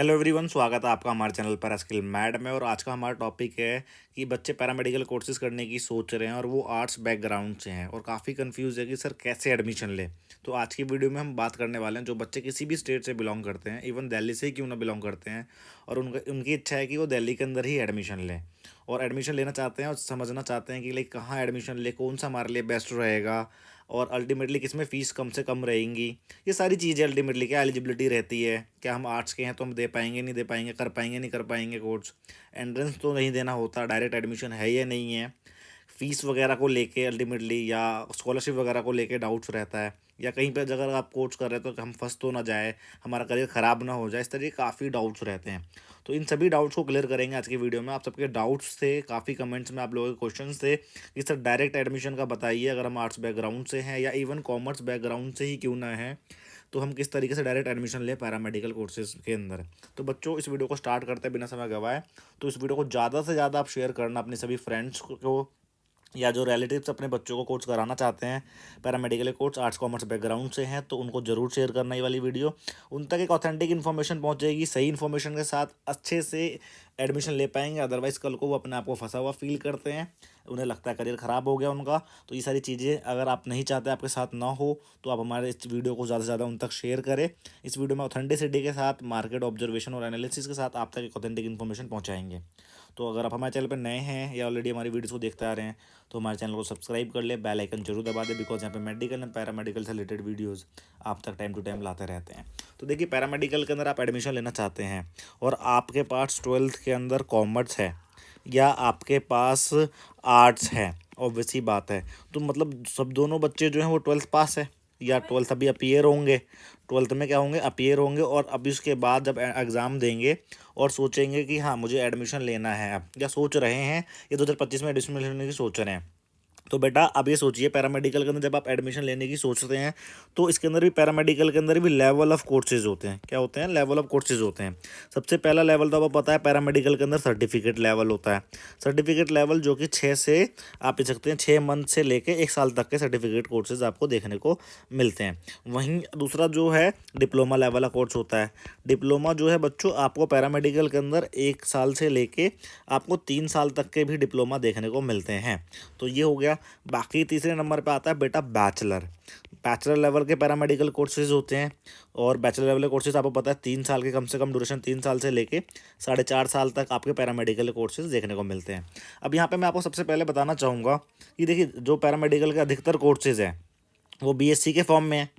Hello everyone, स्वागत है आपका हमारे चैनल पर स्किल मैड में। और आज का हमारा टॉपिक है कि बच्चे पैरामेडिकल कोर्सेज करने की सोच रहे हैं और वो आर्ट्स बैकग्राउंड से हैं और काफ़ी कंफ्यूज है कि सर कैसे एडमिशन ले। तो आज की वीडियो में हम बात करने वाले हैं जो बच्चे किसी भी स्टेट से बिलोंग करते हैं, इवन दिल्ली से ही क्यों ना बिलोंग करते हैं, और उनकी इच्छा है कि वो दिल्ली के अंदर ही एडमिशन लें और एडमिशन लेना चाहते हैं और समझना चाहते हैं कि लाइक कहाँ एडमिशन ले, कौन सा हमारे लिए बेस्ट रहेगा और अल्टीमेटली किसमें फ़ीस कम से कम रहेंगी। ये सारी चीज़ें अल्टीमेटली क्या एलिजिबिलिटी रहती है, क्या हम आर्ट्स के हैं तो हम दे पाएंगे नहीं दे पाएंगे, कर पाएंगे नहीं कर पाएंगे कोर्स, एंट्रेंस तो नहीं देना होता, डायरेक्ट एडमिशन है या नहीं है, फ़ीस वगैरह को लेके अल्टीमेटली या स्कॉलरशिप वगैरह को लेके डाउट्स रहता है, या कहीं पे अगर आप कोर्स कर रहे हैं तो हम फंस तो ना जाए, हमारा करियर ख़राब ना हो जाए, इस तरह के काफ़ी डाउट्स रहते हैं। तो इन सभी डाउट्स को क्लियर करेंगे आज की वीडियो में। आप सबके डाउट्स थे, काफ़ी कमेंट्स में आप लोगों के क्वेश्चन थे कि सर डायरेक्ट एडमिशन का बताइए, अगर हम आर्ट्स बैकग्राउंड से हैं या इवन कॉमर्स बैकग्राउंड से ही क्यों ना है तो हम किस तरीके से डायरेक्ट एडमिशन लें पैरामेडिकल कोर्सेज के अंदर। तो बच्चों, इस वीडियो को स्टार्ट करते हैं बिना समय गवाए। तो इस वीडियो को ज़्यादा से ज़्यादा आप शेयर करना अपने सभी फ्रेंड्स को या जो रिलेटिव्स अपने बच्चों को कोर्स कराना चाहते हैं paramedical course arts commerce background से हैं, तो उनको ज़रूर शेयर करना ये वाली वीडियो। उन तक एक ऑथेंटिक इन्फॉर्मेशन पहुंचेगी, सही इन्फॉर्मेशन के साथ अच्छे से एडमिशन ले पाएंगे। अदरवाइज़ कल को वो अपने आप को फंसा हुआ फील करते हैं, उन्हें लगता है करियर ख़राब हो गया उनका। तो ये सारी चीज़ें अगर आप नहीं चाहते आपके साथ ना हो तो आप हमारे इस वीडियो को ज़्यादा से ज़्यादा उन तक शेयर करें। इस वीडियो में ऑथेंटिसिटी के साथ, मार्केट ऑब्जर्वेशन और एनालिसिस के साथ आप तक एक ऑथेंटिक इन्फॉर्मेशन पहुँचाएंगे। तो अगर आप हमारे चैनल पर नए हैं या ऑलरेडी हमारी वीडियोस को देखते आ रहे हैं तो हमारे चैनल को सब्सक्राइब कर ले, बेल आइकन जरूर दबा दे, बिकॉज यहाँ पे मेडिकल एंड पैरामेडिकल से रिलेटेड वीडियोस आप तक टाइम टू टाइम लाते रहते हैं। तो देखिए, पैरामेडिकल के अंदर आप एडमिशन लेना चाहते हैं और आपके पास 12th के अंदर कॉमर्स है या आपके पास आर्ट्स है, ऑब्वियस ही बात है। तो मतलब सब दोनों बच्चे जो हैं वो 12th पास है या 12th अभी अपीयर होंगे, 12th में क्या होंगे, अपीयर होंगे, और अभी उसके बाद जब एग्ज़ाम देंगे और सोचेंगे कि हाँ मुझे एडमिशन लेना है अब, या सोच रहे हैं ये 2025 में एडमिशन लेने की सोच रहे हैं। तो बेटा अब ये सोचिए, पैरामेडिकल के अंदर जब आप एडमिशन लेने की सोचते हैं तो इसके अंदर भी, पैरामेडिकल के अंदर भी लेवल ऑफ कोर्सेज होते हैं। क्या होते हैं? लेवल ऑफ कोर्सेज होते हैं। सबसे पहला लेवल तो आपको पता है, पैरामेडिकल के अंदर सर्टिफिकेट लेवल होता है। सर्टिफिकेट लेवल जो कि 6 से, आप कह सकते हैं 6 मंथ से लेके 1 साल तक के सर्टिफिकेट कोर्सेज आपको देखने को मिलते हैं। वहीं दूसरा जो है डिप्लोमा लेवल का कोर्स होता है। डिप्लोमा जो है बच्चों, आपको पैरामेडिकल के अंदर 1 साल से लेके आपको 3 साल तक के भी डिप्लोमा देखने को मिलते हैं। तो ये हो गया। बाकी तीसरे नंबर पे आता है बेटा बैचलर। बैचलर लेवल के पैरामेडिकल कोर्सेज होते हैं, और बैचलर लेवल के कोर्सेज आपको पता है 3 साल के, कम से कम ड्यूरेशन 3 साल से लेके 4.5 साल तक आपके पैरामेडिकल कोर्सेज देखने को मिलते हैं। अब यहाँ पे मैं आपको सबसे पहले बताना चाहूँगा कि देखिए, जो पैरामेडिकल के अधिकतर कोर्सेज हैं वो बीएससी के फॉर्म में है,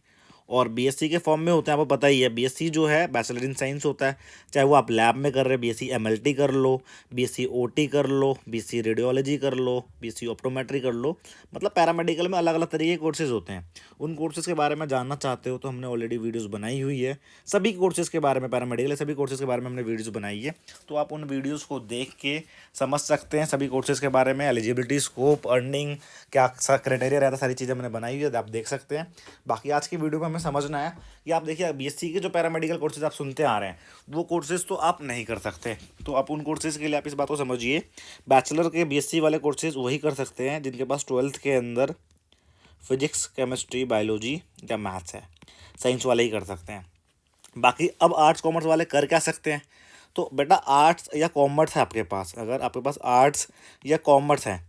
और बीएससी के फॉर्म में होते हैं, आपको पता ही है। बीएससी जो है बैचलर इन साइंस होता है, चाहे वो आप लैब में कर रहे हैं, बीएससी एमएलटी कर लो, बीएससी ओटी कर लो, बीएससी रेडियोलॉजी कर लो, बीएससी ऑप्टोमेट्री कर लो। मतलब पैरामेडिकल में अलग अलग तरीके के कोर्सेज होते हैं। उन कोर्सेज के बारे में जानना चाहते हो तो हमने ऑलरेडी वीडियोज़ बनाई हुई है सभी कोर्सेज के बारे में, पैरामेडिकल सभी कोर्सेज के बारे में हमने वीडियोज़ बनाई है। तो आप उन वीडियोज़ को देख के समझ सकते हैं सभी कोर्सेज के बारे में, एलिजिबिलिटी, स्कोप, अर्निंग, क्या क्राइटेरिया रहता है, सारी चीज़ें मैंने बनाई हुई है, आप देख सकते हैं। बाकी आज की वीडियो में हमें समझना है कि आप देखिए, बीएससी के जो पैरामेडिकल कोर्सेज आप सुनते आ रहे हैं वो कोर्सेज तो आप नहीं कर सकते। तो आप उन कोर्सेज के लिए आप इस बात को समझिए, बैचलर के बीएससी वाले कोर्सेज वही कर सकते हैं जिनके पास 12th के अंदर फिजिक्स, केमिस्ट्री, बायोलॉजी या मैथ्स है। साइंस वाले ही कर सकते हैं। बाकी अब आर्ट्स कॉमर्स वाले कर क्या सकते हैं? तो बेटा, आर्ट्स या कॉमर्स है आपके पास, अगर आपके पास आर्ट्स या कॉमर्स है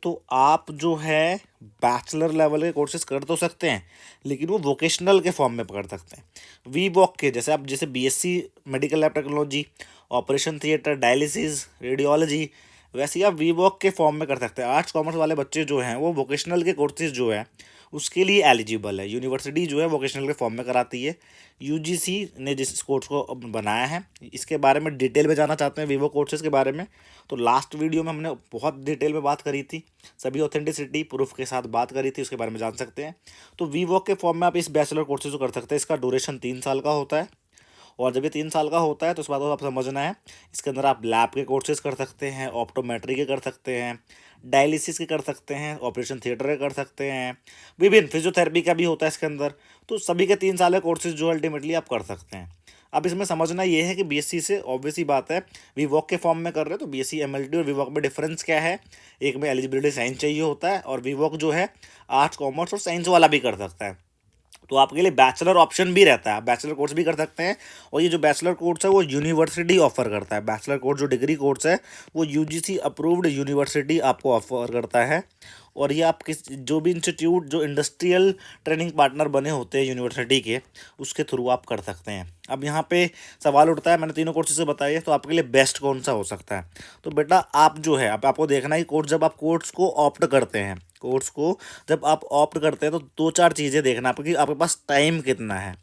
तो आप जो है बैचलर लेवल के कोर्सेज कर तो सकते हैं, लेकिन वो वोकेशनल के फॉर्म में कर सकते हैं। वी वॉक के, जैसे आप जैसे BSc medical lab technology, operation theatre, dialysis, radiology, वैसे ही आप वी वॉक के फॉर्म में कर सकते हैं। आर्ट्स कॉमर्स वाले बच्चे जो हैं वो वोकेशनल के कोर्सेज जो है उसके लिए एलिजिबल है। यूनिवर्सिटी जो है वोकेशनल के फॉर्म में कराती है। यूजीसी ने जिस कोर्स को बनाया है, इसके बारे में डिटेल में जानना चाहते हैं वीवो कोर्सेज के बारे में, तो लास्ट वीडियो में हमने बहुत डिटेल में बात करी थी, सभी ऑथेंटिसिटी प्रूफ के साथ बात करी थी, उसके बारे में जान सकते हैं। तो वीवो के फॉर्म में आप इस बैचलर कोर्सेज को कर सकते हैं। इसका ड्यूरेशन 3 साल का होता है, और जब ये 3 साल का होता है तो इस बात को आप समझना है, इसके अंदर आप लैब के कोर्सेज कर सकते हैं, ऑप्टोमेट्री के कर सकते हैं, डायलिसिस के कर सकते हैं, ऑपरेशन थिएटर के कर सकते हैं, विभिन्न फिजियोथेरेपी का भी होता है इसके अंदर। तो सभी के 3 साल के कोर्सेज जो अल्टीमेटली आप कर सकते हैं। अब इसमें समझना ये है कि बीएससी से ऑब्वियस ही बात है, वीवॉक के फॉर्म में कर रहे हो तो बीएससी एमएलटी और वीवॉक में डिफरेंस क्या है? एक में एलिजिबिलिटी साइंस चाहिए होता है, और वीवॉक जो है आर्ट्स, कॉमर्स और साइंस वाला भी कर सकता है। तो आपके लिए बैचलर ऑप्शन भी रहता है, आप बैचलर कोर्स भी कर सकते हैं। और ये जो बैचलर कोर्स है वो यूनिवर्सिटी ऑफर करता है। बैचलर कोर्स जो डिग्री कोर्स है वो यूजीसी अप्रूव्ड यूनिवर्सिटी आपको ऑफर करता है। और ये आप किस जो भी इंस्टीट्यूट जो इंडस्ट्रियल ट्रेनिंग पार्टनर बने होते हैं यूनिवर्सिटी के, उसके थ्रू आप कर सकते हैं। अब यहाँ पे सवाल उठता है, मैंने तीनों कोर्सेज से बताया, तो आपके लिए बेस्ट कौन सा हो सकता है। तो बेटा आप जो है, अब आपको देखना है कोर्स, जब आप कोर्स को ऑप्ट करते हैं, कोर्स को जब आप ऑप्ट करते हैं तो दो चार चीज़ें देखना आपको कि आपके पास टाइम कितना है।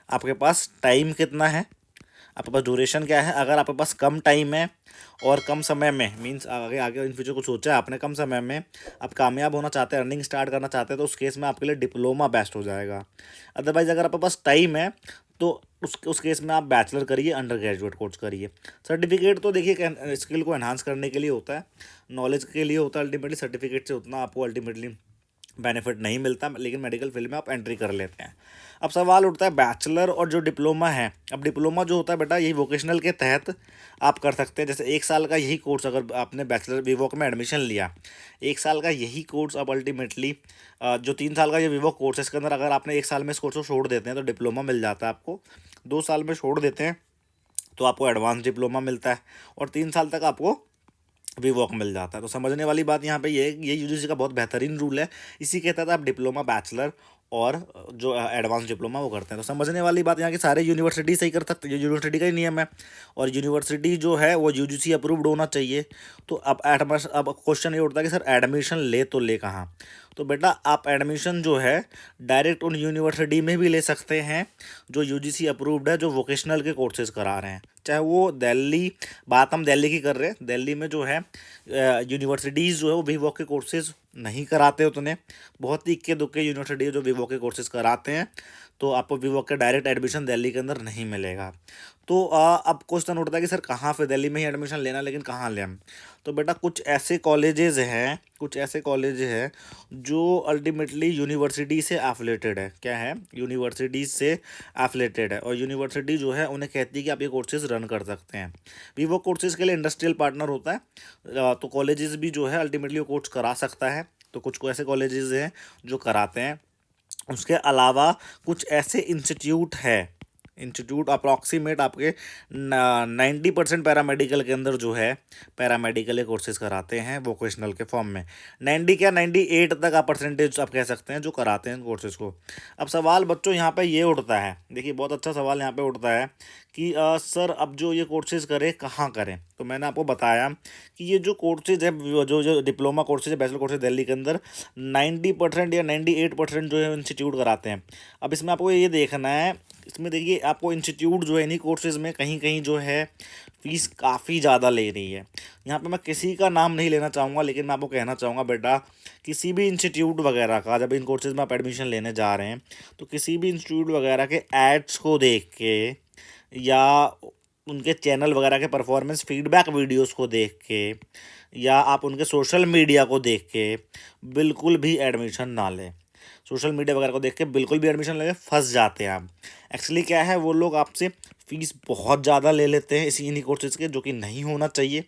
आपके पास टाइम कितना है, आपके पास ड्यूरेशन क्या है। अगर आपके पास कम टाइम है और कम समय में, मीन्स आगे आगे इन फ्यूचर को सोचा है आपने, कम समय में आप कामयाब होना चाहते हैं, अर्निंग स्टार्ट करना चाहते हैं, तो उस केस में आपके लिए डिप्लोमा बेस्ट हो जाएगा। अदरवाइज़ अगर आपके पास टाइम है तो उस केस में आप बैचलर करिए, अंडर ग्रेजुएट कोर्स करिए। सर्टिफिकेट तो देखिए स्किल को एनहांस करने के लिए होता है, नॉलेज के लिए होता है। अल्टीमेटली सर्टिफिकेट से उतना आपको अल्टीमेटली बेनिफिट नहीं मिलता, लेकिन मेडिकल फील्ड में आप एंट्री कर लेते हैं। अब सवाल उठता है बैचलर और जो डिप्लोमा है। अब डिप्लोमा जो होता है बेटा, यही वोकेशनल के तहत आप कर सकते हैं। जैसे 1 साल का यही कोर्स, अगर आपने बैचलर वीवोक में एडमिशन लिया, 1 साल का यही कोर्स अब अल्टीमेटली जो 3 साल का ये वीवोक कोर्स है, इसके अंदर अगर आपने 1 साल में इस कोर्स को छोड़ देते हैं तो डिप्लोमा मिल जाता है आपको। 2 साल में छोड़ देते हैं तो आपको एडवांस डिप्लोमा मिलता है, और 3 साल तक आपको वीवॉक मिल जाता है। तो समझने वाली बात यहाँ पे ये यूजीसी का बहुत बेहतरीन रूल है। इसी के तहत आप डिप्लोमा, बैचलर और जो एडवांस डिप्लोमा वो करते हैं। तो समझने वाली बात यहाँ की सारे यूनिवर्सिटी से ही कर सकते हैं, यूनिवर्सिटी का ही नियम है। और यूनिवर्सिटी जो है वो यूजीसी अप्रूव्ड होना चाहिए। तो अब क्वेश्चन ये उठता है कि सर एडमिशन ले तो ले कहाँ। तो बेटा आप एडमिशन जो है डायरेक्ट उन यूनिवर्सिटी में भी ले सकते हैं जो यूजीसी अप्रूव्ड है, जो वोकेशनल के कोर्सेज करा रहे हैं। चाहे वो दिल्ली, बात हम दिल्ली की कर रहे हैं, दिल्ली में जो है यूनिवर्सिटीज़ जो है वो वीवॉक के कोर्सेज नहीं कराते उतने, बहुत ही इक्के दुक्के यूनिवर्सिटी जो वीवॉक के कोर्सेज कराते हैं। तो आपको वीवॉक का डायरेक्ट एडमिशन दिल्ली के अंदर नहीं मिलेगा। तो अब क्वेश्चन उठता है कि सर कहाँ पे, दिल्ली में ही एडमिशन लेना, लेकिन कहाँ लें। तो बेटा कुछ ऐसे कॉलेजेस हैं, कुछ ऐसे कॉलेज हैं जो अल्टीमेटली यूनिवर्सिटी से एफिलेटेड है। क्या है, यूनिवर्सिटी से एफिलेटेड है, और यूनिवर्सिटी जो है उन्हें कहती है कि आप ये कोर्सेज रन कर सकते हैं। वीवो कोर्सेज के लिए इंडस्ट्रियल पार्टनर होता है, तो कॉलेजेस भी जो है अल्टीमेटली वो कोर्स करा सकता है। तो कुछ को ऐसे कॉलेजेस हैं जो कराते हैं। उसके अलावा कुछ ऐसे इंस्टीट्यूट है, इंस्टीट्यूट अप्रॉक्सीमेट आपके 90% पैरामेडिकल के अंदर जो है पैरामेडिकल कोर्सेज कराते हैं वोकेशनल के फॉर्म में। 90 क्या 98 तक आप परसेंटेज आप कह सकते हैं जो कराते हैं कोर्सेज को। अब सवाल बच्चों यहाँ पे ये उठता है, देखिए बहुत अच्छा सवाल यहाँ पे उठता है कि सर अब जो ये कोर्सेज करें कहाँ करें। तो मैंने आपको बताया कि ये जो कोर्सेज है, जो जो डिप्लोमा कोर्सेज है, बैचलर कोर्सेज दिल्ली के अंदर 90% या 98% जो है इंस्टीट्यूट कराते हैं। अब इसमें आपको ये देखना है, इसमें देखिए आपको इंस्टीट्यूट जो है इन्हीं कोर्सेज़ में कहीं कहीं जो है फ़ीस काफ़ी ज़्यादा ले रही है। यहाँ पे मैं किसी का नाम नहीं लेना चाहूँगा, लेकिन मैं आपको कहना चाहूँगा बेटा, किसी भी इंस्टीट्यूट वगैरह का जब इन कोर्सेज़ में आप एडमिशन लेने जा रहे हैं, तो किसी भी इंस्टीट्यूट वगैरह के एड्स को देख के या उनके चैनल वगैरह के परफॉर्मेंस फीडबैक वीडियोस को देख के या आप उनके सोशल मीडिया को देख के बिल्कुल भी एडमिशन ना लें। सोशल मीडिया वगैरह को देख के बिल्कुल भी एडमिशन लेके फंस जाते हैं आप। एक्चुअली क्या है, वो लोग आपसे फ़ीस बहुत ज़्यादा ले लेते हैं इन्हीं कोर्सेज़ के, जो कि नहीं होना चाहिए।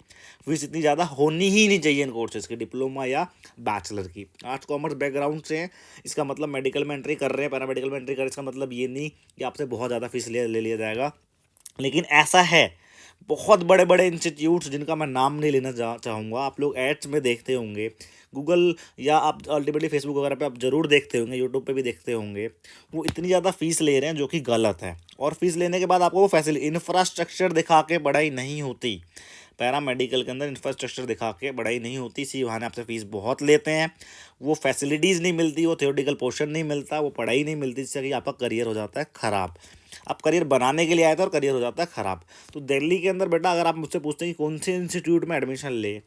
फीस इतनी ज़्यादा होनी ही नहीं चाहिए इन कोर्सेज़ की, डिप्लोमा या बैचलर की। आर्ट्स कॉमर्स बैकग्राउंड से हैं, इसका मतलब मेडिकल में एंट्री कर रहे हैं, पैरामेडिकल में एंट्री कर रहे हैं, इसका मतलब ये नहीं कि आपसे बहुत ज़्यादा फीस ले लिया जाएगा। लेकिन ऐसा है, बहुत बड़े बड़े इंस्टीट्यूट्स जिनका मैं नाम नहीं लेना चाहूँगा, आप लोग एड्स में देखते होंगे, गूगल या आप अल्टीमेटली फेसबुक वगैरह पे आप ज़रूर देखते होंगे, यूट्यूब पे भी देखते होंगे, वो इतनी ज़्यादा फ़ीस ले रहे हैं जो कि गलत है। और फीस लेने के बाद आपको वो फैसिलिटी इंफ्रास्ट्रक्चर दिखा के पढ़ाई नहीं होती। पैरामेडिकल के अंदर इंफ्रास्ट्रक्चर दिखा के पढ़ाई नहीं होती, इसी बहाने आपसे फ़ीस बहुत लेते हैं। वो फैसिलिटीज़ नहीं मिलती, वो थियोरेटिकल पोर्शन नहीं मिलता, वो पढ़ाई नहीं मिलती, जिससे कि आपका करियर हो जाता है ख़राब। आप करियर बनाने के लिए आए थे और करियर हो जाता है ख़राब। तो दिल्ली के अंदर बेटा अगर आप मुझसे पूछते हैं कि कौन से इंस्टीट्यूट में एडमिशन ले,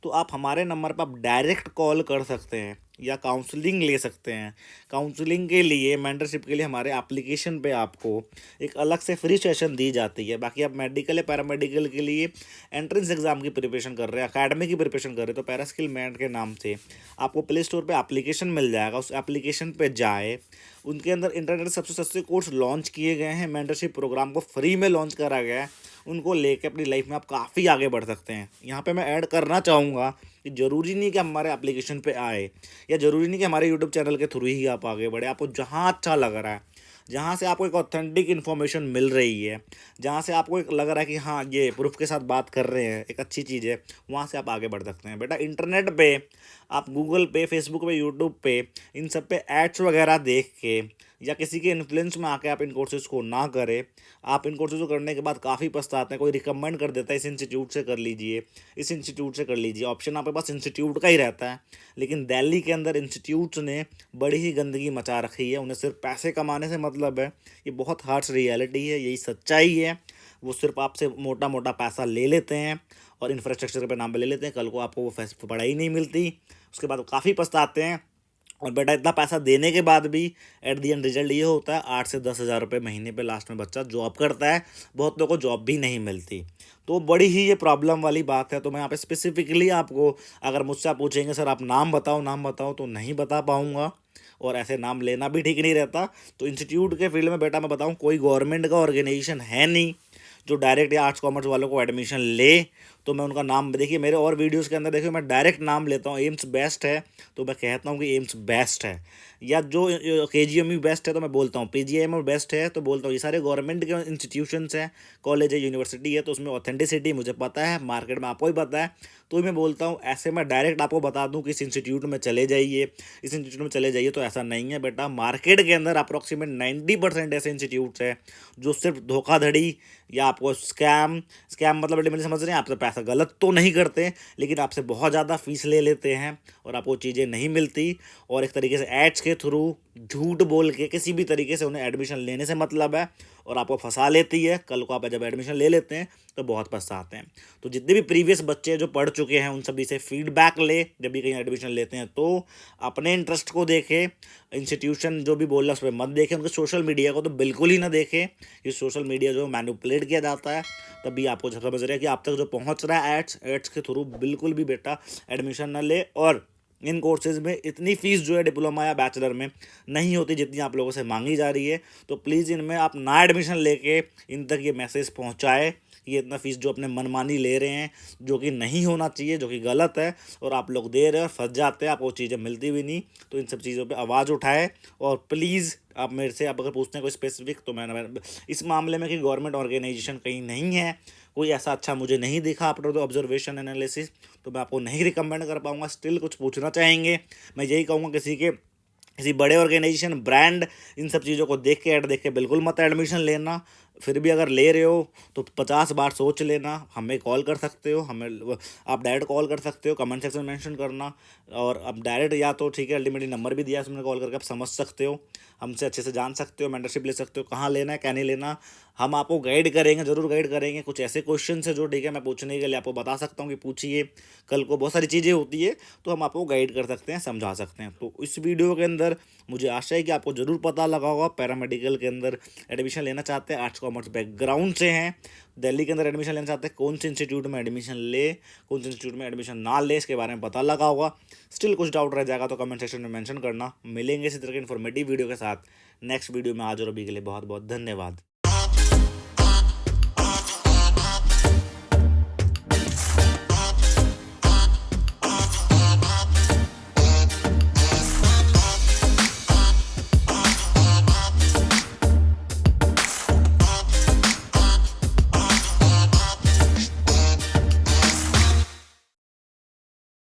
तो आप हमारे नंबर पर आप डायरेक्ट कॉल कर सकते हैं या काउंसलिंग ले सकते हैं। काउंसलिंग के लिए, मेंटरशिप के लिए हमारे एप्लीकेशन पे आपको एक अलग से फ्री सेशन दी जाती है। बाकी आप मेडिकल या पैरामेडिकल के लिए एंट्रेंस एग्ज़ाम की प्रिपरेशन कर रहे हैं, अकेडमी की प्रिपरेशन कर रहे हैं, तो पैरास्किल मैट के नाम से आपको प्ले स्टोर पे एप्लीकेशन मिल जाएगा। उस एप्लीकेशन पे जाए, उनके अंदर इंटरनेट सबसे सस्ते कोर्स लॉन्च किए गए हैं, मेंटरशिप प्रोग्राम को फ्री में लॉन्च करा गया है, उनको लेके अपनी लाइफ में आप काफ़ी आगे बढ़ सकते हैं। यहाँ पे मैं ऐड करना चाहूँगा कि ज़रूरी नहीं कि हमारे एप्लीकेशन पे आए, या ज़रूरी नहीं कि हमारे यूट्यूब चैनल के थ्रू ही आप आगे बढ़े। आपको जहाँ अच्छा लग रहा है जहाँ से आपको एक ऑथेंटिक इन्फॉर्मेशन मिल रही है, जहाँ से आपको एक लग रहा है कि हाँ ये प्रूफ के साथ बात कर रहे हैं, एक अच्छी चीज़ है, वहाँ से आप आगे बढ़ सकते हैं। बेटा इंटरनेट पे आप गूगल पे, फेसबुक पे, यूट्यूब पे, इन सब पे एड्स वगैरह देख के या किसी के इन्फ्लुएंस में आके आप इन कोर्सेज़ को ना करें। आप इन कोर्सेज़ को करने के बाद काफ़ी पछताते हैं। कोई रिकमेंड कर देता है इस इंस्टीट्यूट से कर लीजिए, इस इंस्टीट्यूट से कर लीजिए, ऑप्शन आपके पास इंस्टीट्यूट का ही रहता है। लेकिन दिल्ली के अंदर इंस्टीट्यूट्स ने बड़ी ही गंदगी मचा रखी है। उन्हें सिर्फ पैसे कमाने से मतलब है। ये बहुत हार्श रियलिटी है, यही सच्चाई है। वो सिर्फ आपसे मोटा मोटा पैसा ले लेते हैं और इंफ्रास्ट्रक्चर पे नाम पे ले लेते हैं। कल को आपको वो पढ़ाई नहीं मिलती, उसके बाद काफ़ी पछताते हैं। और बेटा इतना पैसा देने के बाद भी एट दी एंड रिजल्ट ये होता है 8 से 10 हज़ार रुपये महीने पे लास्ट में बच्चा जॉब करता है। बहुत लोगों को जॉब भी नहीं मिलती। तो बड़ी ही ये प्रॉब्लम वाली बात है। तो मैं यहाँ पे स्पेसिफिकली आपको, अगर मुझसे आप पूछेंगे सर आप नाम बताओ, तो नहीं बता पाऊँगा। और ऐसे नाम लेना भी ठीक नहीं रहता। तो इंस्टीट्यूट के फील्ड में बेटा मैं बताऊँ, कोई गवर्नमेंट का ऑर्गेनाइजेशन है नहीं जो डायरेक्ट या आर्ट्स कॉमर्स वालों को एडमिशन ले। तो मैं उनका नाम देखिए, मेरे और वीडियोस के अंदर देखिए मैं डायरेक्ट नाम लेता हूँ। एम्स बेस्ट है तो मैं कहता हूँ कि एम्स बेस्ट है, या जो KGMU बेस्ट है तो मैं बोलता हूँ PGIM बेस्ट है तो बोलता हूँ। ये सारे गवर्नमेंट के इंस्टीट्यूशंस हैं, कॉलेज है, यूनिवर्सिटी है, तो उसमें ऑथेंटिसिटी मुझे पता है, मार्केट में आपको भी पता है। तो मैं बोलता हूँ, ऐसे मैं डायरेक्ट आपको बता दूँ कि इस इंस्टीट्यूट में चले जाइए, इस इंस्टीट्यूट में चले जाइए, तो ऐसा नहीं है बेटा। मार्केट के अंदर अप्रॉक्सीमेट 90% ऐसे इंस्टीट्यूट्स हैं जो सिर्फ धोखाधड़ी या आपको स्कैम मतलब बेटे मेरे समझ रहे हैं, आपसे पैसा गलत तो नहीं करते लेकिन आपसे बहुत ज़्यादा फीस ले लेते हैं और आपको चीज़ें नहीं मिलती। और एक तरीके से एड्स के थ्रू झूठ बोल के किसी भी तरीके से उन्हें एडमिशन लेने से मतलब है और आपको फंसा लेती है। कल को आप जब एडमिशन ले लेते हैं तो बहुत पछताते हैं। तो जितने भी प्रीवियस बच्चे जो पढ़ चुके हैं उन सभी से फीडबैक ले, जब भी कहीं एडमिशन लेते हैं तो अपने इंटरेस्ट को देखें। इंस्टीट्यूशन जो भी बोल रहा है उस पर मत देखें, उनके सोशल मीडिया को तो बिल्कुल ही ना देखें। ये सोशल मीडिया जो मैनिपुलेट किया जाता है, तभी आपको जब समझ रहे हैं कि आप तक जो पहुंच रहा है एड्स के थ्रू, बिल्कुल भी बेटा एडमिशन ना ले। और इन कोर्सेज़ में इतनी फ़ीस जो है डिप्लोमा या बैचलर में नहीं होती जितनी आप लोगों से मांगी जा रही है। तो प्लीज़ इनमें आप ना एडमिशन लेके इन तक ये मैसेज पहुंचाए कि ये इतना फ़ीस जो अपने मनमानी ले रहे हैं, जो कि नहीं होना चाहिए, जो कि गलत है, और आप लोग दे रहे हैं और फंस जाते हैं, आपको चीज़ें मिलती भी नहीं। तो इन सब चीज़ों पे आवाज़ उठाए। और प्लीज़ आप मेरे से, आप अगर पूछते हैं कोई स्पेसिफिक, तो मैं इस मामले में कि गवर्नमेंट ऑर्गेनाइजेशन कहीं नहीं है, कोई ऐसा अच्छा मुझे नहीं दिखा आफ्टर द ऑब्जर्वेशन एनालिसिस, तो मैं आपको नहीं रिकमेंड कर पाऊंगा। स्टिल कुछ पूछना चाहेंगे, मैं यही कहूँगा किसी बड़े ऑर्गेनाइजेशन, ब्रांड, इन सब चीज़ों को देख के, ऐड देख के बिल्कुल मत एडमिशन लेना। फिर भी अगर ले रहे हो तो 50 बार सोच लेना। हमें कॉल कर सकते हो, आप डायरेक्ट कॉल कर सकते हो, कमेंट सेक्शन में मेंशन करना। और अब डायरेक्ट या तो ठीक है, अल्टीमेटली नंबर भी दिया है उसमें, कॉल करके आप समझ सकते हो, हमसे अच्छे से जान सकते हो, मेंटरशिप ले सकते हो, कहाँ लेना है क्या नहीं लेना। हम आपको गाइड करेंगे, ज़रूर गाइड करेंगे। कुछ ऐसे क्वेश्चन है जो ठीक है मैं पूछने के लिए आपको बता सकता हूँ कि पूछिए। कल को बहुत सारी चीज़ें होती है तो हम आपको गाइड कर सकते हैं, समझा सकते हैं। तो इस वीडियो के अंदर मुझे आशा है कि आपको ज़रूर पता लगा होगा। पैरामेडिकल के अंदर एडमिशन लेना चाहते हैं, आर्ट्स कॉमर्स बैकग्राउंड से हैं, दिल्ली के अंदर एडमिशन लेना चाहते हैं, कौन से इंस्टीट्यूट में एडमिशन ले, कौन से इंस्टीट्यूट में एडमिशन ना ले, इसके बारे में पता लगा होगा। स्टिल कुछ डाउट रह जाएगा तो कमेंट सेक्शन में मेंशन करना। मिलेंगे इसी तरह के इन्फॉर्मेटिव वीडियो के साथ नेक्स्ट वीडियो में। आज और अभी के लिए बहुत बहुत धन्यवाद।